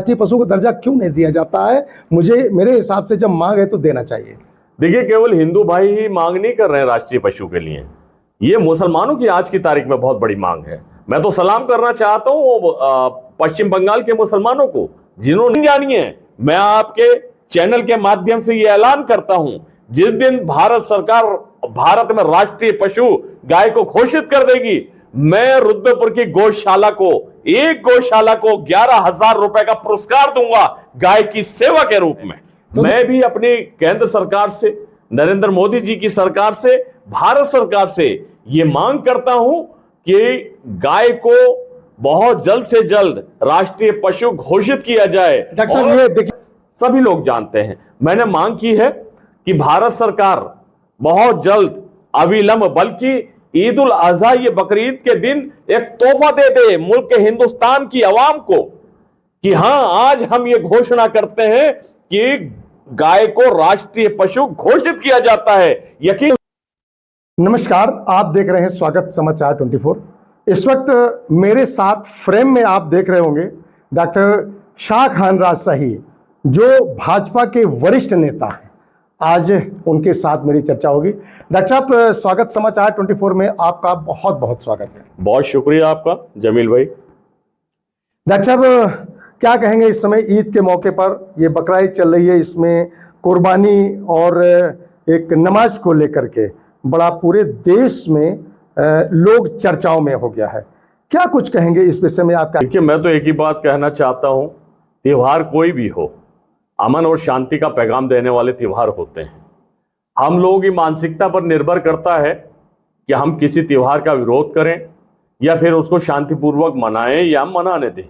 राष्ट्रीय पशु का दर्जा क्यों नहीं दिया जाता है? मेरे हिसाब से जब मांग है तो देना चाहिए। देखिए, केवल हिंदू भाई ही मांग नहीं कर रहे हैं राष्ट्रीय पशु के लिए, ये मुसलमानों की आज की तारीख में बहुत बड़ी मांग है। मैं तो सलाम करना चाहता हूँ पश्चिम बंगाल के मुसलमानों को, जिन्होंने जानी है। मैं आपके चैनल के माध्यम से ये ऐलान करता हूं, जिस दिन भारत सरकार भारत में राष्ट्रीय पशु गाय को घोषित कर देगी, मैं रुद्रपुर की गौशाला को, एक गौशाला को 11,000 रुपए का पुरस्कार दूंगा गाय की सेवा के रूप में। मैं भी अपनी केंद्र सरकार से, नरेंद्र मोदी जी की सरकार से, भारत सरकार से ये मांग करता हूं कि गाय को बहुत जल्द से जल्द राष्ट्रीय पशु घोषित किया जाए। डॉक्टर साहब, ये देखिए, सभी लोग जानते हैं, मैंने मांग की है कि भारत सरकार बहुत जल्द, अविलंब, बल्कि ईद उल अजहा, ये बकरीद के दिन एक तोहफा दे दे मुल्क हिंदुस्तान की आवाम को कि हां, आज हम ये घोषणा करते हैं कि गाय को राष्ट्रीय पशु घोषित किया जाता है। यकीन। नमस्कार, आप देख रहे हैं स्वागत समाचार 24। इस वक्त मेरे साथ फ्रेम में आप देख रहे होंगे डॉक्टर शाहखान राजशाही, जो भाजपा के वरिष्ठ नेता हैं। आज उनके साथ मेरी चर्चा होगी। डॉक्टर साहब, स्वागत समाचार 24 में आपका बहुत बहुत स्वागत है। बहुत शुक्रिया आपका जमील भाई। डॉक्टर साहब, क्या कहेंगे इस समय ईद के मौके पर? ये बकरा ईद चल रही है, इसमें कुर्बानी और एक नमाज को लेकर के बड़ा पूरे देश में लोग चर्चाओं में हो गया है। क्या कुछ कहेंगे इस विषय में आपका? देखिए, मैं तो एक ही बात कहना चाहता हूं, त्योहार कोई भी हो, अमन और शांति का पैगाम देने वाले त्योहार होते हैं। हम लोगों की मानसिकता पर निर्भर करता है कि हम किसी त्योहार का विरोध करें या फिर उसको शांतिपूर्वक मनाएं या मनाने दें।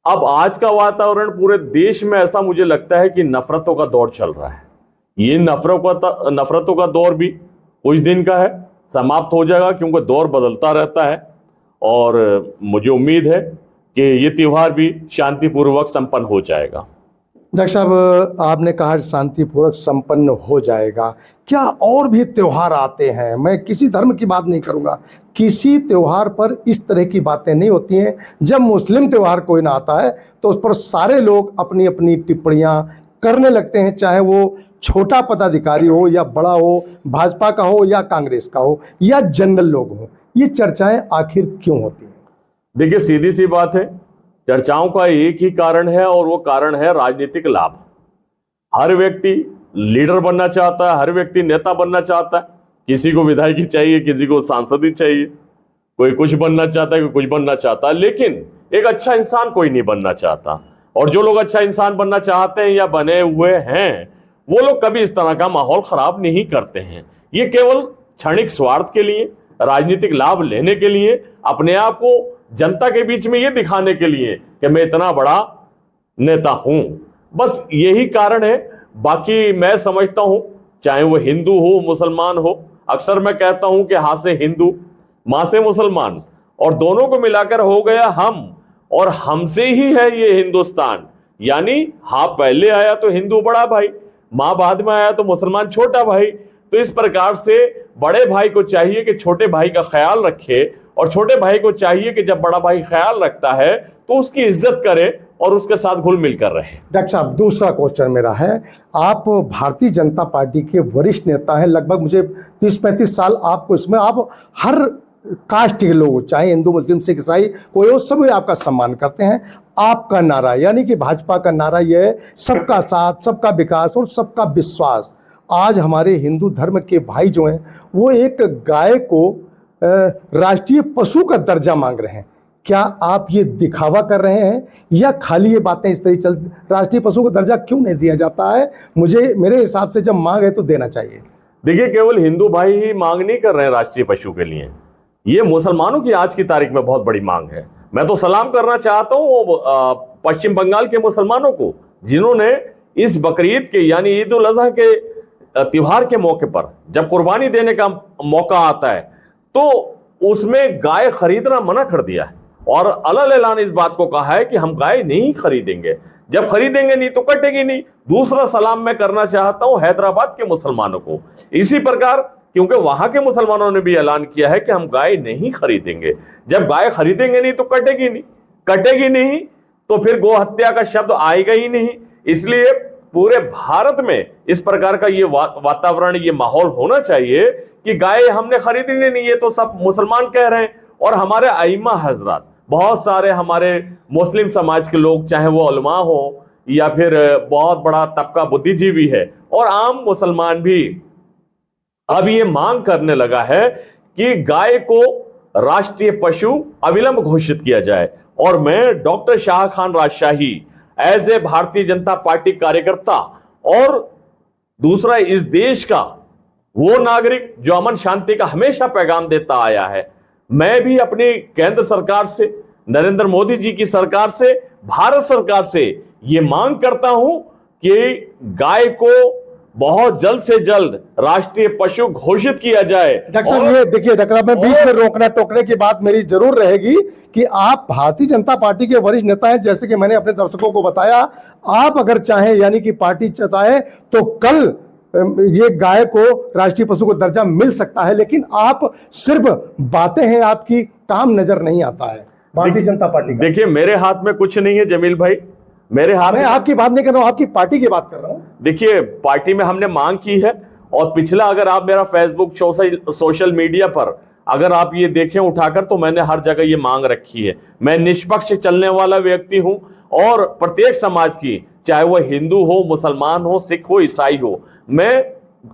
अब आज का वातावरण पूरे देश में ऐसा मुझे लगता है कि नफरतों का दौर चल रहा है। ये नफरतों का दौर भी कुछ दिन का है, समाप्त हो जाएगा, क्योंकि दौर बदलता रहता है। और मुझे उम्मीद है कि ये त्योहार भी शांतिपूर्वक संपन्न हो जाएगा। डॉक्टर साहब, आपने कहा शांतिपूर्वक संपन्न हो जाएगा, क्या और भी त्योहार आते हैं? मैं किसी धर्म की बात नहीं करूंगा, किसी त्योहार पर इस तरह की बातें नहीं होती हैं। जब मुस्लिम त्योहार कोई ना आता है तो उस पर सारे लोग अपनी अपनी टिप्पणियां करने लगते हैं, चाहे वो छोटा पदाधिकारी हो या बड़ा हो, भाजपा का हो या कांग्रेस का हो या जनरल लोग हो। ये चर्चाएं आखिर क्यों होती हैं? देखिए, सीधी सी बात है, चर्चाओं का एक ही कारण है और वो कारण है राजनीतिक लाभ। हर व्यक्ति लीडर बनना चाहता है, हर व्यक्ति नेता बनना चाहता है। किसी को विधायकी चाहिए, किसी को सांसद ही चाहिए, कोई कुछ बनना चाहता है, कोई कुछ बनना चाहता है, लेकिन एक अच्छा इंसान कोई नहीं बनना चाहता। और जो लोग अच्छा इंसान बनना चाहते हैं या बने हुए हैं, वो लोग कभी इस तरह का माहौल खराब नहीं करते हैं। ये केवल क्षणिक स्वार्थ के लिए, राजनीतिक लाभ लेने के लिए, अपने आप को जनता के बीच में ये दिखाने के लिए कि मैं इतना बड़ा नेता हूं, बस यही कारण है। बाकी मैं समझता हूं, चाहे वो हिंदू हो, मुसलमान हो, अक्सर मैं कहता हूं कि हाथ से हिंदू, मां से मुसलमान, और दोनों को मिलाकर हो गया हम, और हमसे ही है ये हिंदुस्तान। यानी हाँ, पहले आया तो हिंदू बड़ा भाई, मां बाद में आया तो मुसलमान छोटा भाई। तो इस प्रकार से बड़े भाई को चाहिए कि छोटे भाई का ख्याल रखे, और छोटे भाई को चाहिए कि जब बड़ा भाई ख्याल रखता है तो उसकी इज्जत करे और उसके साथ घुल मिल कर रहे। डॉक्टर साहब, दूसरा क्वेश्चन मेरा है, आप भारतीय जनता पार्टी के वरिष्ठ नेता हैं, लगभग मुझे 30-35 साल आपको इसमें, आप हर कास्ट के लोग, चाहे हिंदू, मुस्लिम, सिख, ईसाई, कोई हो, सभी आपका सम्मान करते हैं। आपका नारा, यानी कि भाजपा का नारा यह है, सबका साथ, सबका विकास और सबका विश्वास। आज हमारे हिंदू धर्म के भाई जो हैं, वो एक गाय को राष्ट्रीय पशु का दर्जा मांग रहे हैं। क्या आप ये दिखावा कर रहे हैं या खाली ये बातें इस तरह चल? राष्ट्रीय पशु का दर्जा क्यों नहीं दिया जाता है? मेरे हिसाब से जब मांग है तो देना चाहिए। देखिए, केवल हिंदू भाई ही मांग नहीं कर रहे हैं राष्ट्रीय पशु के लिए, ये मुसलमानों की आज की तारीख में बहुत बड़ी मांग है। मैं तो सलाम करना चाहता हूँ पश्चिम बंगाल के मुसलमानों को, जिन्होंने इस बकरीद के यानी ईद उल अजहा के त्योहार के मौके पर जब कुर्बानी देने का मौका आता है तो उसमें गाय खरीदना मना कर दिया है, और अलग ऐलान इस बात को कहा है कि हम गाय नहीं खरीदेंगे, जब खरीदेंगे नहीं तो कटेगी नहीं। दूसरा सलाम मैं करना चाहता हूं हैदराबाद के मुसलमानों को, इसी प्रकार, क्योंकि वहां के मुसलमानों ने भी ऐलान किया है कि हम गाय नहीं खरीदेंगे। जब गाय खरीदेंगे नहीं तो कटेगी नहीं, कटेगी नहीं तो फिर गौ हत्या का शब्द आएगा ही नहीं। इसलिए पूरे भारत में इस प्रकार का ये वातावरण, ये माहौल होना चाहिए कि गाय हमने खरीदी नहीं, ये तो सब मुसलमान कह रहे हैं। और हमारे अइम्मा हजरात, बहुत सारे हमारे मुस्लिम समाज के लोग, चाहे वो उलमा हो या फिर बहुत बड़ा तबका बुद्धिजीवी है और आम मुसलमान भी अब ये मांग करने लगा है कि गाय को राष्ट्रीय पशु अविलंब घोषित किया जाए। और मैं डॉक्टर शाहखान राजशाही as a Bharatiya Janata party कार्यकर्ता और दूसरा इस देश का वो नागरिक जो अमन शांति का हमेशा पैगाम देता आया है, मैं भी अपनी केंद्र सरकार से, नरेंद्र मोदी जी की सरकार से, भारत सरकार से ये मांग करता हूं कि गाय को बहुत जल्द से जल्द राष्ट्रीय पशु घोषित किया जाए। डॉक्टर साहब ये देखिए, डॉक्टर साहब, मैं बीच में रोकना टोकने की बात मेरी जरूर रहेगी कि आप भारतीय जनता पार्टी के वरिष्ठ नेता हैं, जैसे कि मैंने अपने दर्शकों को बताया। आप अगर चाहें, यानी कि पार्टी चाहे, तो कल ये गाय को राष्ट्रीय पशु को दर्जा मिल सकता है, लेकिन आप सिर्फ बातें हैं, आपकी काम नजर नहीं आता है भारतीय जनता पार्टी का। देखिए, मेरे हाथ में कुछ नहीं है जमील भाई, मेरे हाथ मैं आपकी बात नहीं कर रहा हूं, आपकी पार्टी की बात कर रहा हूं। देखिए, पार्टी में हमने मांग की है और पिछला अगर आप मेरा फेसबुक सोशल मीडिया पर अगर आप ये देखें उठाकर, तो मैंने हर जगह ये मांग रखी है। मैं निष्पक्ष चलने वाला व्यक्ति हूं और प्रत्येक समाज की, चाहे वह हिंदू हो, मुसलमान हो, सिख हो, ईसाई हो, मैं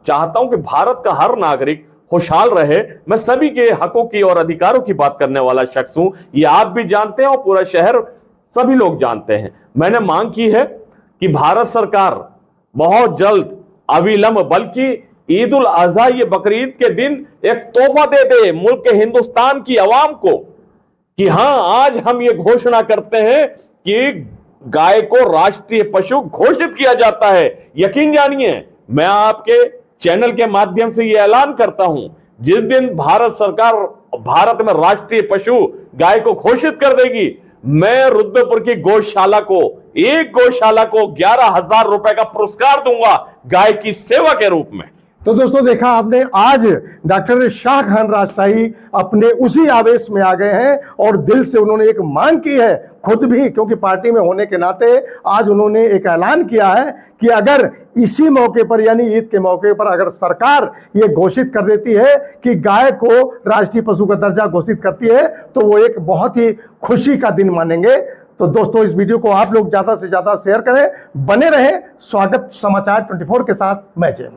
चाहता हूं कि भारत का हर नागरिक खुशहाल रहे। मैं सभी के हकों की और अधिकारों की बात करने वाला शख्स हूं, ये आप भी जानते हैं और पूरा शहर सभी लोग जानते हैं। मैंने मांग की है कि भारत सरकार बहुत जल्द, अविलंब, बल्कि ईद उल अजहा, ये बकरीद के दिन एक तोहफा दे दे मुल्क के हिंदुस्तान की आवाम को कि हां, आज हम ये घोषणा करते हैं कि गाय को राष्ट्रीय पशु घोषित किया जाता है। यकीन जानिए, मैं आपके चैनल के माध्यम से यह ऐलान करता हूं, जिस दिन भारत सरकार भारत में राष्ट्रीय पशु गाय को घोषित कर देगी, मैं रुद्रपुर की गौशाला को, एक गौशाला को 11,000 रुपए का पुरस्कार दूंगा गाय की सेवा के रूप में। तो दोस्तों, देखा आपने, आज डॉक्टर शाहखान राजशाही अपने उसी आवेश में आ गए हैं और दिल से उन्होंने एक मांग की है, खुद भी, क्योंकि पार्टी में होने के नाते आज उन्होंने एक ऐलान किया है कि अगर इसी मौके पर, यानी ईद के मौके पर, अगर सरकार ये घोषित कर देती है कि गाय को राष्ट्रीय पशु का दर्जा घोषित करती है, तो वो एक बहुत ही खुशी का दिन मानेंगे। तो दोस्तों, इस वीडियो को आप लोग ज्यादा से ज्यादा शेयर करें, बने रहें स्वागत समाचार 24 के साथ। मैं जय।